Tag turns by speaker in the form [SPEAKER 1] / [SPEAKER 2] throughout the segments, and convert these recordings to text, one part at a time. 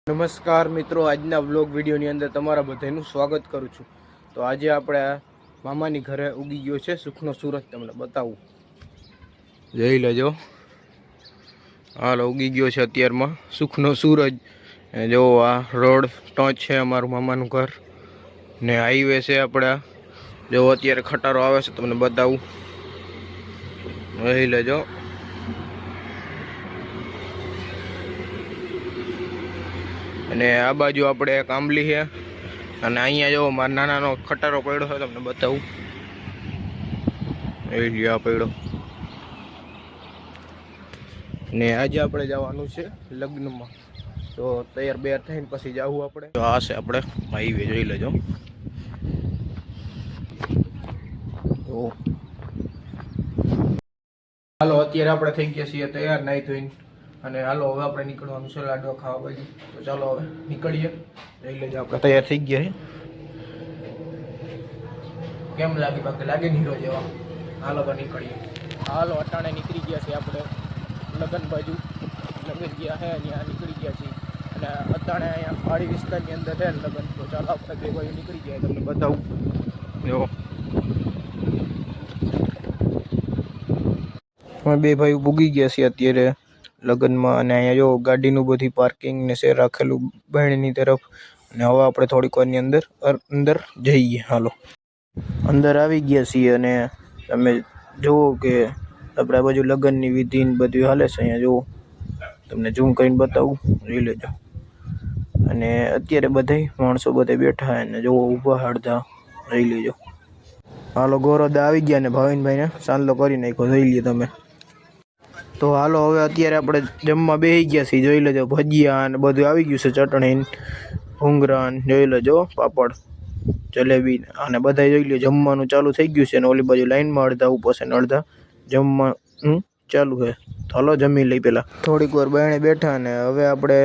[SPEAKER 1] નમસ્કાર મિત્રો, આજના વ્લોગ વિડીયોની અંદર તમારા બધાનું સ્વાગત કરું છું। તો આજે આપણે મામાની ઘરે ઉગી ગયો છે સુખનો સૂરજ, તમને બતાવું, જોઈ લેજો। હાલો, ઉગી ગયો છે અત્યારમાં સુખનો સૂરજ। જો આ રોડ ટચ છે અમારું મામાનું ઘર ને હાઈવે છે આપણા। જો અત્યારે ખટારો આવે છે, તમને બતાવું, જોઈ લેજો। અને આ બાજુ આપણે એક આંબલી છે અને અહીંયા જો મારા નાનાનો ખટારો પડ્યો છે, તમને બતાવું, એ લ્યો આ પડ્યો। ને આજે આપણે જવાનું છે લગ્નમાં, તો તૈયાર બેર થઈને પછી જવું આપણે। તો આ છે આપણે હાઈવે, જોઈ લેજો। હાલો, અત્યારે આપણે થઈ ગયા છીએ તૈયાર નાઈ ધોઈને, અને હાલો હવે આપણે નીકળવાનું છે લાડવા ખાવા બાજુ। તો ચાલો હવે નીકળીએ, જોઈ લેજો આપણે તૈયાર થઈ ગયા છે। કેમ લાગે, બાકી લાગે ને હીરો જેવા? હાલો તો નીકળીએ। હાલો, અટાણે નીકળી ગયા છે આપણે લગ્ન બાજુ, લગ્ન ગયા છે ત્યાં નીકળી ગયા છીએ, અને અટાણે અહીંયા પહાડી વિસ્તારની અંદર છે લગ્ન। તો ચાલો આપણે બે બાજુ નીકળી ગયા, તમને બતાવું, જો અમે બે ભાઈ પૂગી ગયા છીએ અત્યારે લગ્નમાં। અને અહીંયા જો ગાડીનું બધી પાર્કિંગ ને છે રાખેલું બહેણીની તરફ, અને હવે આપણે થોડીક વારની અંદર જઈએ। હાલો, અંદર આવી ગયા છીએ અને તમે જુઓ કે આપણે આ બાજુ લગ્નની વિધિ ને બધું હાલે છે। અહીંયા જુઓ, તમને ઝૂમ કરીને બતાવું, જોઈ લેજો। અને અત્યારે બધા માણસો બધા બેઠા અને જુઓ ઊભા અડધા, જોઈ લેજો। હાલો, ગોરોદા આવી ગયા ને ભાવિનભાઈને ચાંદલો કરી નાખ્યો, જોઈ લ્યો તમે। તો હાલો, હવે અત્યારે આપણે જમવા બેસી ગયા છીએ, જોઈ લેજો। ભજીયા ને બધું આવી ગયું છે, ચટણી, ભૂંગરા, જોઈ લેજો, પાપડ, જલેબી, અને બધા જોઈ લો જમવાનું ચાલુ થઈ ગયું છે। અને ઓલી બાજુ લાઈનમાં અડધા ઉપર છે ને અડધા જમવાનું ચાલુ છે। તો હાલો જમી લઈ પહેલાં, થોડીક વાર બહેણે બેઠા અને હવે આપણે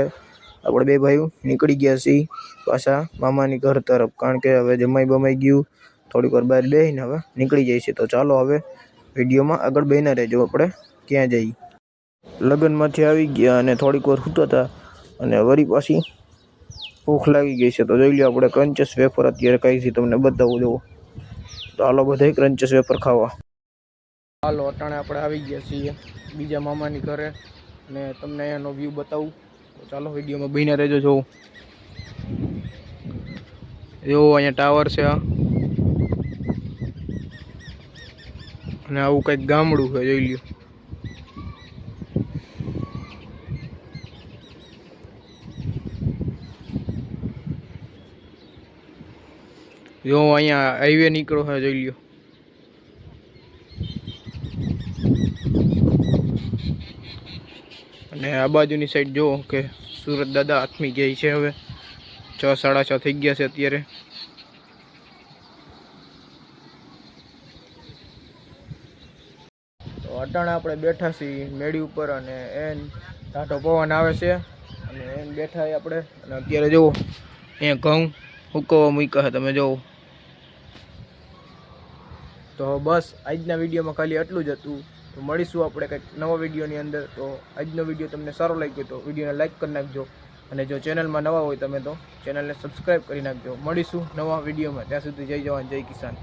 [SPEAKER 1] બે ભાઈઓ નીકળી ગયા છીએ પાછા મામાની ઘર તરફ, કારણ કે હવે જમાઈ બમાઈ ગયું, થોડીક વાર બહાર બેસીને હવે નીકળી જાય છે। તો ચાલો હવે વિડીયોમાં આગળ બન્યા રહેજો, આપણે ક્યાં જઈએ। લગ્નમાંથી આવી ગયા અને થોડીક વાર સૂતા હતા અને વળી પાછી ભૂખ લાગી ગઈ છે। તો જોઈ લો આપણે ક્રન્ચીસ વેફર અત્યારે ખાઈ છે, તમને બતાવું, જુઓ। તો હાલો બધા ક્રન્ચીસ વેફર ખાવા। હાલો, અટાણે આપણે આવી ગયા છીએ બીજા મામાની ઘરે અને તમને અહીંયાનો વ્યૂ બતાવું। તો ચાલો વિડીયોમાં બન્યા રહેજો, જુઓ। અહીંયા ટાવર છે અને આવું કંઈક ગામડું છે, જોઈ લ્યો। જો અહીંયા હાઈવે નીકળો છે, જોઈ લ્યો। અને આ બાજુની સાઈડ જુઓ કે સુરત દાદા આથમી ગયા છે, હવે 6 સાડા 6 થઈ ગયા છે અત્યારે। તો અટાણે આપણે બેઠા છીએ મેળી ઉપર અને એન ટાટો પવન આવે છે અને એન બેઠા આપણે। અને અત્યારે જુઓ અહીંયા ઘઉં હુકવવા મૂક્યા છે, તમે જુઓ। તો બસ આજના વિડીયોમાં ખાલી એટલું જ હતું। તો મળીશું આપણે કંઈક નવા વિડીયોની અંદર। તો આજનો વિડીયો તમને સારો લાગ્યો તો વિડીયોને લાઈક કરી નાખજો, અને જો ચેનલમાં નવા હોય તમે તો ચેનલને સબસ્ક્રાઈબ કરી નાખજો। મળીશું નવા વિડીયોમાં, ત્યાં સુધી જય જવાન જય કિસાન।